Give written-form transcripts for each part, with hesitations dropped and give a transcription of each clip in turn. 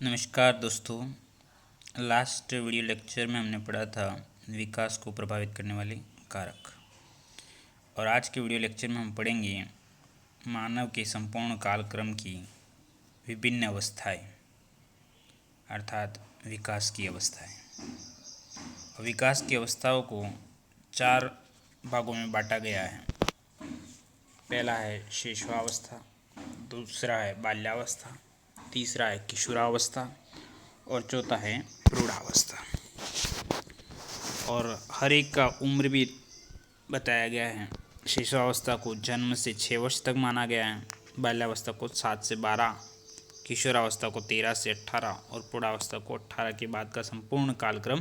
नमस्कार दोस्तों। Last video lecture में हमने पढ़ा था विकास को प्रभावित करने वाले कारक, और आज के वीडियो लेक्चर में हम पढ़ेंगे मानव के संपूर्ण कालक्रम की विभिन्न अवस्थाएं, अर्थात विकास की अवस्थाएं। और विकास की अवस्थाओं को 4 भागों में बांटा गया है। पहला है शैशवावस्था, दूसरा है बाल्यावस्था, तीसरा है किशोरावस्था और चौथा है प्रौढ़ावस्था। और हर एक का उम्र भी बताया गया है। शिशुअवस्था को जन्म से 6 वर्ष तक माना गया है, बाल्यावस्था को 7 से 12, किशोरावस्था को 13 से 18 और प्रौढ़ावस्था को 18 के बाद का संपूर्ण कालक्रम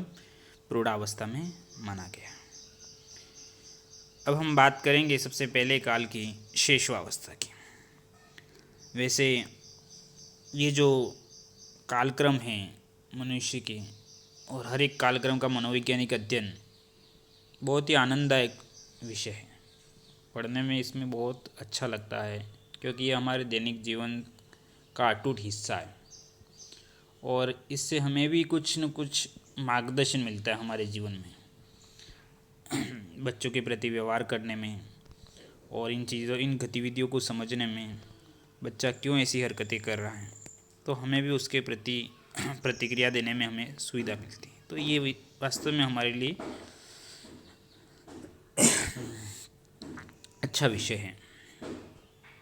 प्रौढ़ावस्था में माना गया है। अब हम बात करेंगे सबसे पहले काल की शैशवावस्था की। वैसे ये जो कालक्रम हैं मनुष्य के, और हर एक कालक्रम का मनोवैज्ञानिक अध्ययन बहुत ही आनंददायक विषय है। पढ़ने में इसमें बहुत अच्छा लगता है, क्योंकि ये हमारे दैनिक जीवन का अटूट हिस्सा है और इससे हमें भी कुछ न कुछ मार्गदर्शन मिलता है हमारे जीवन में, बच्चों के प्रति व्यवहार करने में और इन गतिविधियों को समझने में। बच्चा क्यों ऐसी हरकतें कर रहा है, तो हमें भी उसके प्रति प्रतिक्रिया देने में हमें सुविधा मिलती है। तो ये वास्तव में हमारे लिए अच्छा विषय है।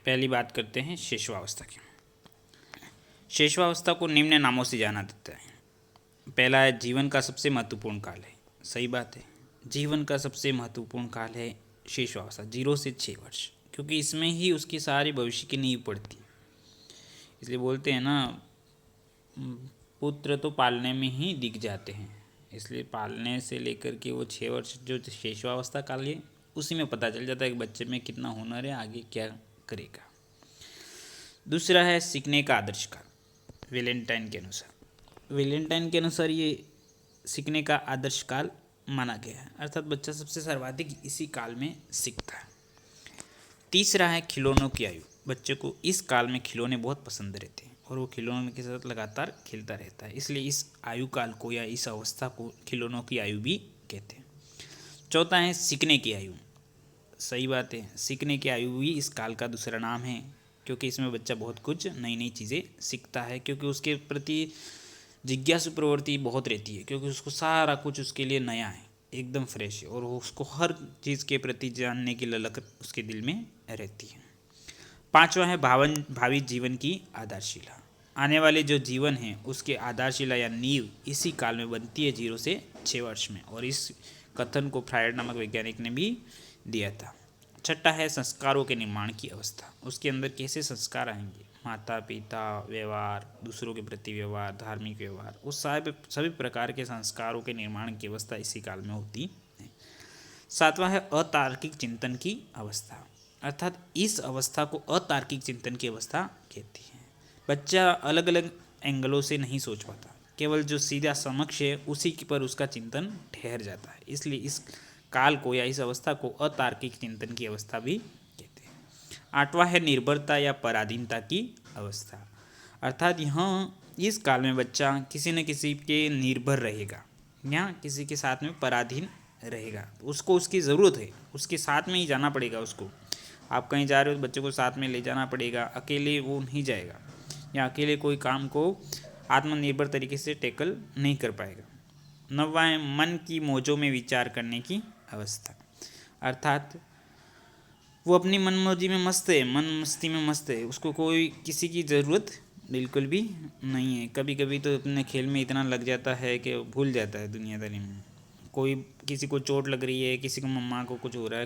पहली बात करते हैं शैशवावस्था की। शैशवावस्था को निम्न नामों से जाना जाता है। पहला है जीवन का सबसे महत्वपूर्ण काल है। सही बात है, जीवन का सबसे महत्वपूर्ण काल है शैशवावस्था, 0 से 6 वर्ष, क्योंकि इसमें ही उसकी सारी भविष्य की नींव पड़ती है। इसलिए बोलते हैं ना, पुत्र तो पालने में ही दिख जाते हैं। इसलिए पालने से लेकर के वो 6 वर्ष जो शैशवावस्था काल है, उसी में पता चल जाता है कि बच्चे में कितना हुनर है, आगे क्या करेगा। दूसरा है सीखने का आदर्श काल। वेलेंटाइन के अनुसार ये सीखने का आदर्श काल माना गया है, अर्थात बच्चा सबसे सर्वाधिक इसी काल में सीखता है। तीसरा है खिलौनों की आयु। बच्चे को इस काल में खिलौने बहुत पसंद रहते हैं और वो खिलौनों के साथ लगातार खेलता रहता है, इसलिए इस आयु काल को या इस अवस्था को खिलौनों की आयु भी कहते हैं। चौथा है सीखने की आयु। सही बात है, सीखने की आयु भी इस काल का दूसरा नाम है, क्योंकि इसमें बच्चा बहुत कुछ नई नई चीज़ें सीखता है, क्योंकि उसके प्रति जिज्ञासु प्रवृत्ति बहुत रहती है, क्योंकि उसको सारा कुछ उसके लिए नया है, एकदम फ्रेश है, और उसको हर चीज़ के प्रति जानने की ललक उसके दिल में रहती है। पांचवा है भावी जीवन की आधारशिला। आने वाले जो जीवन है उसके आधारशिला या नींव इसी काल में बनती है, 0 से 6 वर्ष में, और इस कथन को फ्रायड नामक वैज्ञानिक ने भी दिया था। छठा है संस्कारों के निर्माण की अवस्था। उसके अंदर कैसे संस्कार आएंगे, माता पिता, व्यवहार, दूसरों के प्रति व्यवहार, धार्मिक व्यवहार, उस सभी प्रकार के संस्कारों के निर्माण की अवस्था इसी काल में होती है। सातवां है अतार्किक चिंतन की अवस्था, अर्थात इस अवस्था को अतार्किक चिंतन की अवस्था कहती है। बच्चा अलग अलग एंगलों से नहीं सोच पाता, केवल जो सीधा समक्ष है उसी पर उसका चिंतन ठहर जाता है, इसलिए इस काल को या इस अवस्था को अतार्किक चिंतन की अवस्था भी कहते हैं। आठवां है निर्भरता या पराधीनता की अवस्था, अर्थात यहाँ इस काल में बच्चा किसी न किसी के निर्भर रहेगा या किसी के साथ में पराधीन रहेगा। उसको उसकी ज़रूरत है, उसके साथ में ही जाना पड़ेगा। उसको आप कहीं जा रहे हो तो बच्चे को साथ में ले जाना पड़ेगा, अकेले वो नहीं जाएगा, या अकेले कोई काम को आत्मनिर्भर तरीके से टैकल नहीं कर पाएगा। नौवां है मन की मौजों में विचार करने की अवस्था, अर्थात वो अपनी मनमौजी में मस्त है, मन मस्ती में मस्त है, उसको कोई किसी की ज़रूरत बिल्कुल भी नहीं है। कभी कभी तो अपने खेल में इतना लग जाता है कि भूल जाता है दुनियादारी में। कोई किसी को चोट लग रही है, किसी को मम्मा को कुछ हो रहा है,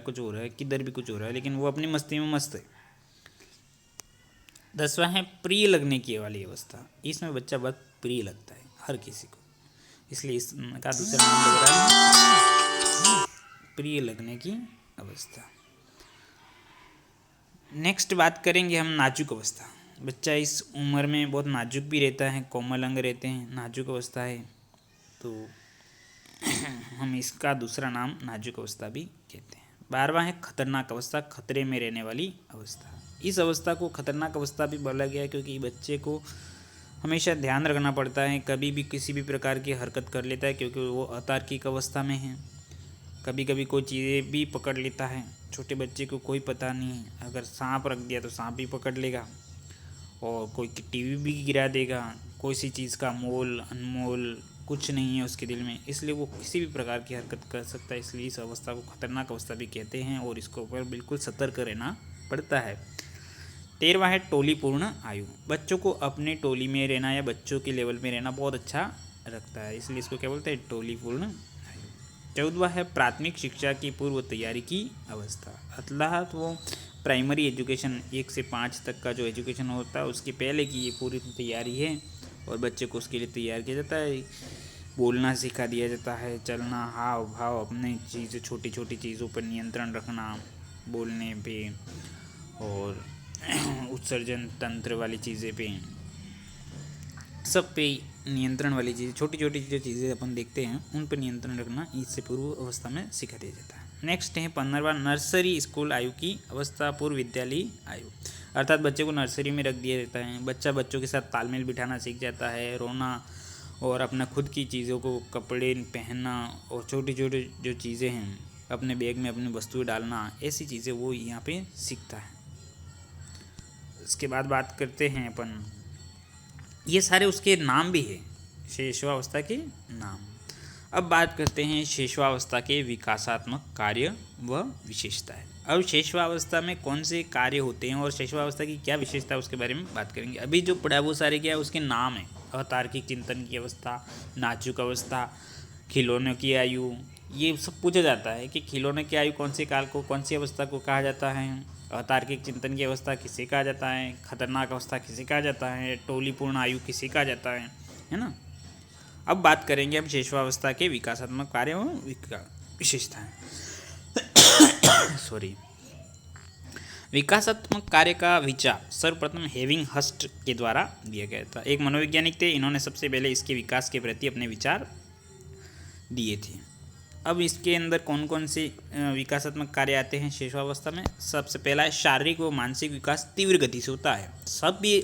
किधर भी कुछ हो रहा है, लेकिन वो अपनी मस्ती में मस्त है। 10वां है प्रिय लगने की वाली अवस्था। इसमें बच्चा बहुत प्रिय लगता है हर किसी को, इसलिए इसका दूसरा नाम लग रहा है प्रिय लगने की अवस्था। नेक्स्ट बात करेंगे हम नाजुक अवस्था। बच्चा इस उम्र में बहुत नाजुक भी रहता है, कोमल अंग रहते हैं, नाजुक अवस्था है, तो हम इसका दूसरा नाम नाजुक अवस्था भी कहते हैं। 12वां है खतरनाक अवस्था, खतरे में रहने वाली अवस्था। इस अवस्था को खतरनाक अवस्था भी बोला गया, क्योंकि बच्चे को हमेशा ध्यान रखना पड़ता है, कभी भी किसी भी प्रकार की हरकत कर लेता है क्योंकि वो अतार्किक अवस्था में है। कभी कभी कोई चीज़ें भी पकड़ लेता है। छोटे बच्चे को कोई पता नहीं है, अगर सांप रख दिया तो सांप भी पकड़ लेगा, और कोई टीवी भी गिरा देगा। कोई सी चीज़ का मोल अनमोल कुछ नहीं है उसके दिल में, इसलिए वो किसी भी प्रकार की हरकत कर सकता है। इसलिए इस अवस्था को खतरनाक अवस्था भी कहते हैं और इसको ऊपर बिल्कुल सतर्क रहना पड़ता है। 13वां है टोली पूर्ण आयु। बच्चों को अपने टोली में रहना या बच्चों के लेवल में रहना बहुत अच्छा रखता है, इसलिए इसको क्या बोलते हैं, टोली पूर्ण आयु। 14वां है प्राथमिक शिक्षा की पूर्व तैयारी की अवस्था। अर्थात वो प्राइमरी एजुकेशन 1 से 5 तक का जो एजुकेशन होता है उसके पहले की ये पूरी तैयारी है, और बच्चे को उसके लिए तैयार किया जाता है। बोलना सिखा दिया जाता है, चलना, हाव भाव, अपने चीज़ें छोटी छोटी चीज़ों पर नियंत्रण रखना, बोलने पे और उत्सर्जन तंत्र वाली चीज़ें पे, सब पे नियंत्रण वाली चीज़ें, छोटी छोटी जो चीज़ें अपन देखते हैं उन पर नियंत्रण रखना इससे पूर्व अवस्था में सिखा दिया जाता है। नेक्स्ट है 15वां नर्सरी स्कूल आयु की अवस्था, पूर्व विद्यालय आयु। अर्थात बच्चे को नर्सरी में रख दिया जाता है। बच्चा बच्चों के साथ तालमेल बिठाना सीख जाता है, रोना और अपना खुद की चीज़ों को कपड़े पहनना और छोटी छोटी जो चीज़ें हैं अपने बैग में अपनी वस्तुएं डालना, ऐसी चीज़ें वो यहाँ पे सीखता है। इसके बाद बात करते हैं अपन, ये सारे उसके नाम भी है, शैशवावस्था के नाम। अब बात करते हैं शैशवावस्था के विकासात्मक कार्य व विशेषताएं। अब शैशवावस्था में कौन से कार्य होते हैं और शैशवावस्था की क्या विशेषता है उसके बारे में बात करेंगे। अभी जो पढ़ा वो सारे क्या है, उसके नाम है। अतार्किक चिंतन की अवस्था, नाजुक अवस्था, खिलौनों की आयु, ये सब पूछा जाता है कि खिलौने की आयु कौन से काल को, कौन सी अवस्था को कहा जाता है। अतार्किक चिंतन की अवस्था किसे कहा जाता है, खतरनाक अवस्था किसे कहा जाता है, टोलीपूर्ण आयु किसे कहा जाता है ना। अब बात करेंगे हम शैशवावस्था के विकासात्मक कार्य और विशेषताएं। सॉरी। विकासात्मक कार्य का विचार सर्वप्रथम हेविंग हस्ट के द्वारा दिया गया था। एक मनोवैज्ञानिक थे, इन्होंने सबसे पहले इसके विकास के प्रति अपने विचार दिए थे। अब इसके अंदर कौन कौन से विकासात्मक कार्य आते हैं शैशवावस्था में। सबसे पहला है शारीरिक व मानसिक विकास तीव्र गति से होता है। सभी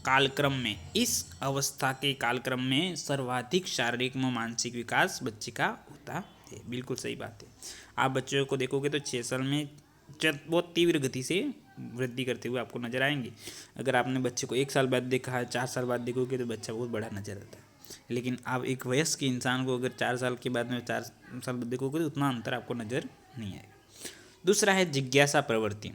कालक्रम में, इस अवस्था के कालक्रम में सर्वाधिक शारीरिक व मानसिक विकास बच्चे का होता है। बिल्कुल सही बात है। आप बच्चों को देखोगे तो 6 साल में बहुत तीव्र गति से वृद्धि करते हुए आपको नजर आएंगे। अगर आपने बच्चे को 1 साल बाद देखा है, 4 साल बाद देखोगे तो बच्चा बहुत बड़ा नजर आता है। लेकिन आप एक वयस्क इंसान को अगर 4 साल के बाद में 4 साल बाद देखोगे तो उतना अंतर आपको नजर नहीं आएगा। दूसरा है जिज्ञासा प्रवृत्ति।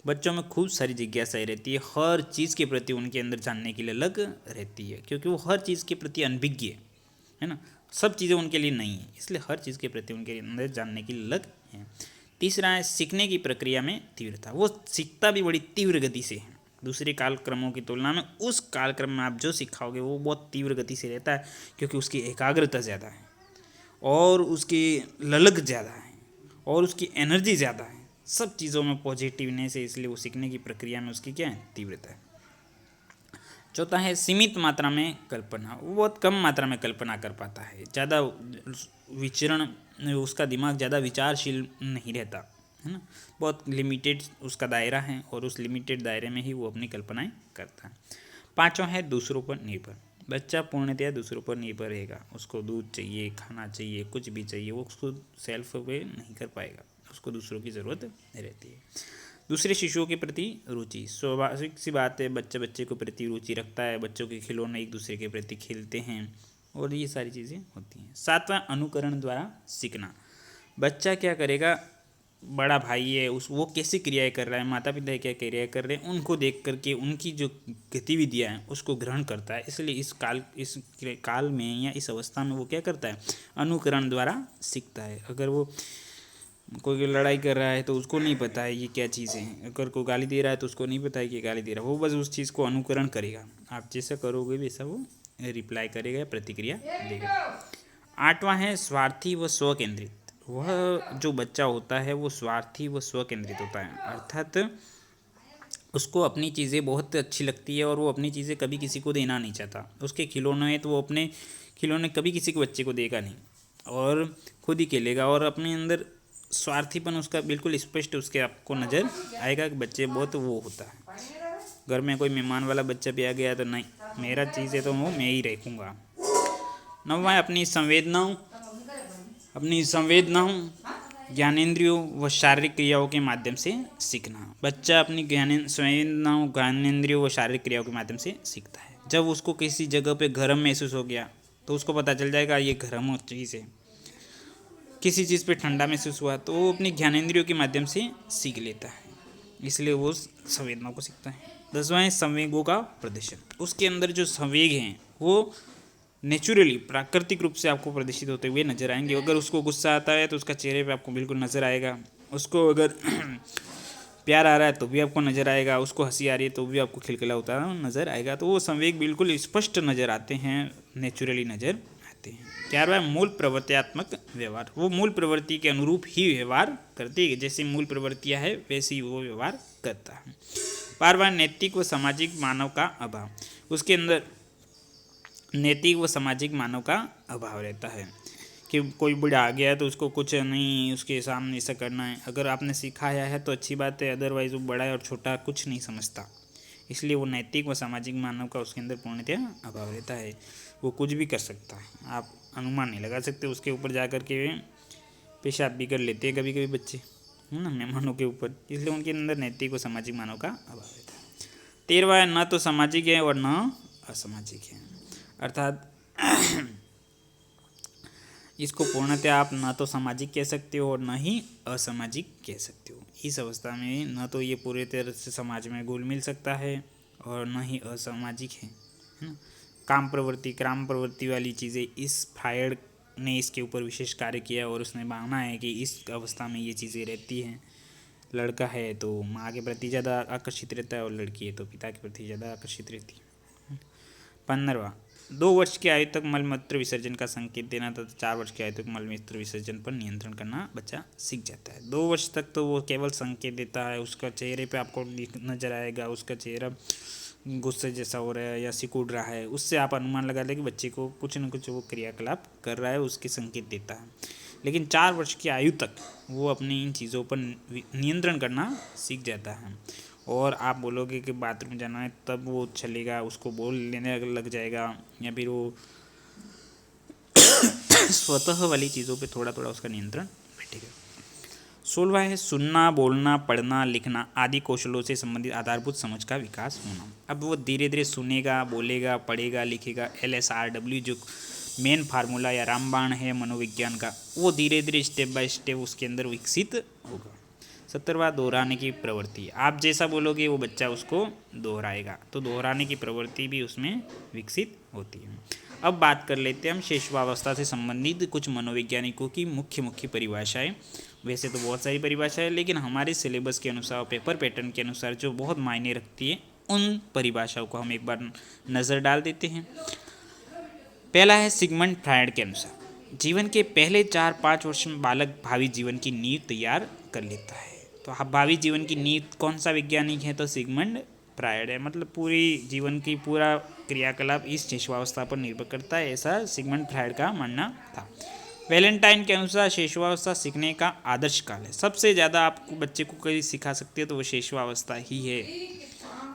बच्चों में खूब सारी जिज्ञासाएं रहती है, हर चीज़ के प्रति उनके अंदर जानने के लिए लग रहती है, क्योंकि वो हर चीज़ के प्रति अनभिज्ञ है ना। सब चीज़ें उनके लिए नहीं है, इसलिए हर चीज़ के प्रति उनके अंदर जानने की लग है। तीसरा है सीखने की प्रक्रिया में तीव्रता। वो सीखता भी बड़ी तीव्र गति से है। दूसरे कालक्रमों की तुलना में उस कालक्रम में आप जो सिखाओगे वो बहुत तीव्र गति से रहता है, क्योंकि उसकी एकाग्रता ज़्यादा है और उसकी ललक ज़्यादा है और उसकी एनर्जी ज़्यादा है। सब चीज़ों में पॉजिटिवनेस है, इसलिए वो सीखने की प्रक्रिया में उसकी क्या है, तीव्रता है। चौथा है सीमित मात्रा में कल्पना। वो बहुत कम मात्रा में कल्पना कर पाता है, ज़्यादा विचरण, उसका दिमाग ज़्यादा विचारशील नहीं रहता है ना। बहुत लिमिटेड उसका दायरा है और उस लिमिटेड दायरे में ही वो अपनी कल्पनाएं करता है। पाँचवा है दूसरों पर निर्भर। बच्चा पूर्णतया दूसरों पर निर्भर रहेगा। उसको दूध चाहिए, खाना चाहिए, कुछ भी चाहिए, वो उसको सेल्फ पे नहीं कर पाएगा, उसको दूसरों की ज़रूरत रहती है। दूसरे शिशुओं के प्रति रुचि, स्वाभाविक सी बात है, बच्चा बच्चे को प्रति रुचि रखता है, बच्चों के खिलौने एक दूसरे के प्रति खेलते हैं और ये सारी चीज़ें होती हैं। सातवां अनुकरण द्वारा सीखना। बच्चा क्या करेगा, बड़ा भाई है वो कैसी क्रियाएं कर रहा है, माता पिता क्या क्रियाएं कर रहे हैं, उनको देख करके उनकी जो गतिविधियाँ हैं उसको ग्रहण करता है। इसलिए इस काल में या इस अवस्था में वो क्या करता है, अनुकरण द्वारा सीखता है। अगर वो कोई लड़ाई कर रहा है तो उसको नहीं पता है ये क्या चीज़ है, अगर कोई गाली दे रहा है तो उसको नहीं पता है कि गाली दे रहा है, वो बस उस चीज़ को अनुकरण करेगा। आप जैसा करोगे वैसा वो रिप्लाई करेगा या प्रतिक्रिया देगा। आठवां है स्वार्थी व स्व केंद्रित। वह जो बच्चा होता है वो स्वार्थी व स्व केंद्रित होता है, अर्थात उसको अपनी चीज़ें बहुत अच्छी लगती है और वो अपनी चीज़ें कभी किसी को देना नहीं चाहता। उसके खिलौने हैं तो वो अपने खिलौने कभी किसी को बच्चे को देगा नहीं और खुद ही खेलेगा, और अपने अंदर स्वार्थीपन उसका बिल्कुल स्पष्ट उसके आपको नज़र आएगा कि बच्चे बहुत वो होता है। घर में कोई मेहमान वाला बच्चा भी आ गया तो नहीं, मेरा चीज़ है तो वो मैं ही रखूँगा। 9वां है अपनी संवेदनाओं ज्ञानेंद्रियों व शारीरिक क्रियाओं के माध्यम से सीखना। बच्चा अपनी संवेदनाओं ज्ञानेंद्रियों व शारीरिक क्रियाओं के माध्यम से सीखता है। जब उसको किसी जगह पे गर्म महसूस हो गया तो उसको पता चल जाएगा ये गर्म चीज़ है। किसी चीज़ पे ठंडा महसूस हुआ तो वो अपनी ज्ञानेंद्रियों के माध्यम से सीख लेता है, इसलिए वो संवेदनाओं को सीखता है। 10वां है संवेगों का प्रदर्शन। उसके अंदर जो संवेग हैं वो नेचुरली प्राकृतिक रूप से आपको प्रदर्शित होते हुए नजर आएंगे। अगर उसको गुस्सा आता है तो उसका चेहरे पे आपको बिल्कुल नजर आएगा। उसको अगर प्यार आ रहा है तो भी आपको नजर आएगा। उसको हंसी आ रही है तो भी आपको खिलखिला होता नजर आएगा। तो वो संवेग बिल्कुल स्पष्ट नजर आते हैं, नेचुरली नजर आते हैं। 11वां मूल प्रवृत्त्यात्मक व्यवहार। वो मूल प्रवृत्ति के अनुरूप ही व्यवहार करती है, जैसे मूल प्रवृत्तियाँ है वैसे ही वो व्यवहार करता है। 12वां नैतिक व सामाजिक मानव का अभाव। उसके अंदर नैतिक व सामाजिक मानव का अभाव रहता है कि कोई बूढ़ा आ गया है तो उसको कुछ नहीं उसके सामने ऐसा करना है। अगर आपने सिखाया है तो अच्छी बात है, अदरवाइज वो बड़ा है और छोटा कुछ नहीं समझता, इसलिए वो नैतिक व सामाजिक मानव का उसके अंदर पूर्णतः अभाव रहता है। वो कुछ भी कर सकता है, आप अनुमान नहीं लगा सकते। उसके ऊपर जा कर के पेशाब भी कर लेते हैं कभी कभी बच्चे, है ना, मेहमानों के ऊपर, इसलिए उनके अंदर नैतिक व सामाजिक मानव का अभाव रहता है। 13वां न तो सामाजिक है और न असामाजिक है, अर्थात इसको पूर्णतः आप न तो सामाजिक कह सकते हो और न ही असामाजिक कह सकते हो। इस अवस्था में न तो ये पूरे तरह से समाज में घुल मिल सकता है और न ही असामाजिक है ना। काम प्रवृत्ति वाली चीज़ें इस फ्रायड ने इसके ऊपर विशेष कार्य किया और उसने माना है कि इस अवस्था में ये चीज़ें रहती हैं। लड़का है तो माँ के प्रति ज़्यादा आकर्षित रहता है और लड़की है तो पिता के प्रति ज़्यादा आकर्षित रहती है। 15वां 2 वर्ष की आयु तक मलमूत्र विसर्जन का संकेत देना तथा 4 वर्ष की आयु तक मलमूत्र विसर्जन पर नियंत्रण करना बच्चा सीख जाता है। 2 वर्ष तक तो वो केवल संकेत देता है, उसका चेहरे पे आपको नजर आएगा, उसका चेहरा गुस्से जैसा हो रहा है या सिकुड़ रहा है, उससे आप अनुमान लगा लें कि बच्चे को कुछ न कुछ वो क्रियाकलाप कर रहा है, उसके संकेत देता है। लेकिन 4 वर्ष की आयु तक वो अपनी इन चीज़ों पर नियंत्रण करना सीख जाता है। और आप बोलोगे कि बाथरूम जाना है तब वो चलेगा, उसको बोल लेने लग जाएगा, या फिर वो स्वतः वाली चीज़ों पे थोड़ा थोड़ा उसका नियंत्रण बैठेगा। 16वां है सुनना, बोलना, पढ़ना, लिखना आदि कौशलों से संबंधित आधारभूत समझ का विकास होना। अब वो धीरे धीरे सुनेगा, बोलेगा, पढ़ेगा, लिखेगा। LSRW जो मेन फार्मूला या रामबाण है मनोविज्ञान का, वो धीरे धीरे स्टेप बाय स्टेप उसके अंदर विकसित होगा। 17वां दोहराने की प्रवृत्ति। आप जैसा बोलोगे वो बच्चा उसको दोहराएगा, तो दोहराने की प्रवृत्ति भी उसमें विकसित होती है। अब बात कर लेते हैं हम शिशुवावस्था से संबंधित कुछ मनोवैज्ञानिकों की मुख्य परिभाषाएं। वैसे तो बहुत सारी परिभाषाएं, लेकिन हमारे सिलेबस के अनुसार, पेपर पैटर्न के अनुसार जो बहुत मायने रखती है, उन परिभाषाओं को हम एक बार नज़र डाल देते हैं। पहला है सिगमंड फ्रायड के अनुसार, जीवन के पहले 4-5 वर्ष में बालक भावी जीवन की नींव तैयार कर लेता है। तो अब भावी जीवन की नींव कौन सा वैज्ञानिक है? तो सिगमंड फ्रायड है। मतलब पूरी जीवन की पूरा क्रियाकलाप इस शिशुवावस्था पर निर्भर करता है, ऐसा सिगमंड फ्रायड का मानना था। वैलेंटाइन के अनुसार शिशुवावस्था सीखने का आदर्श काल है। सबसे ज़्यादा आप बच्चे को कहीं सिखा सकते हो तो वो शिशुवावस्था ही है।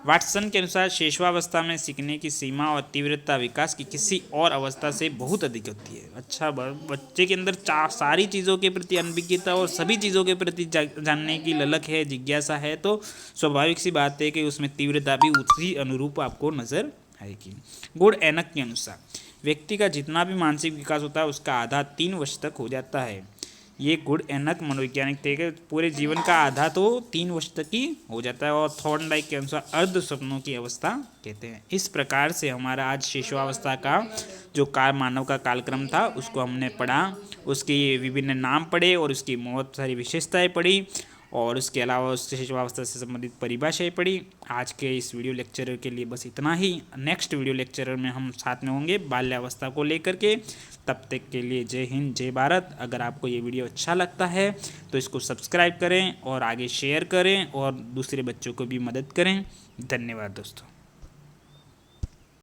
वाटसन के अनुसार शिशुवावस्था में सीखने की सीमा और तीव्रता विकास की किसी और अवस्था से बहुत अधिक होती है। अच्छा, बच्चे के अंदर सारी चीज़ों के प्रति अनभिज्ञता और सभी चीज़ों के प्रति जानने की ललक है, जिज्ञासा है, तो स्वाभाविक सी बात है कि उसमें तीव्रता भी उसी अनुरूप आपको नजर आएगी। गुड एनक के अनुसार व्यक्ति का जितना भी मानसिक विकास होता है उसका आधा 3 वर्ष तक हो जाता है। ये गुड एनक मनोवैज्ञानिक थे कि पूरे जीवन का आधा तो 3 वर्ष तक ही हो जाता है। और थॉर्नडाइक के अनुसार अर्ध स्वप्नों की अवस्था कहते हैं। इस प्रकार से हमारा आज शिशुवावस्था का जो मानव का कालक्रम था उसको हमने पढ़ा, उसके विभिन्न नाम पढ़े और उसकी बहुत सारी विशेषताएं पढ़ी, और उसके अलावा उस शिशुवावस्था से संबंधित परिभाषाएं पढ़ी। आज के इस वीडियो लेक्चर के लिए बस इतना ही। नेक्स्ट वीडियो लेक्चर में हम साथ में होंगे बाल्यावस्था को लेकर के। तब तक के लिए जय हिंद, जय भारत। अगर आपको ये वीडियो अच्छा लगता है तो इसको सब्सक्राइब करें और आगे शेयर करें और दूसरे बच्चों को भी मदद करें। धन्यवाद दोस्तों।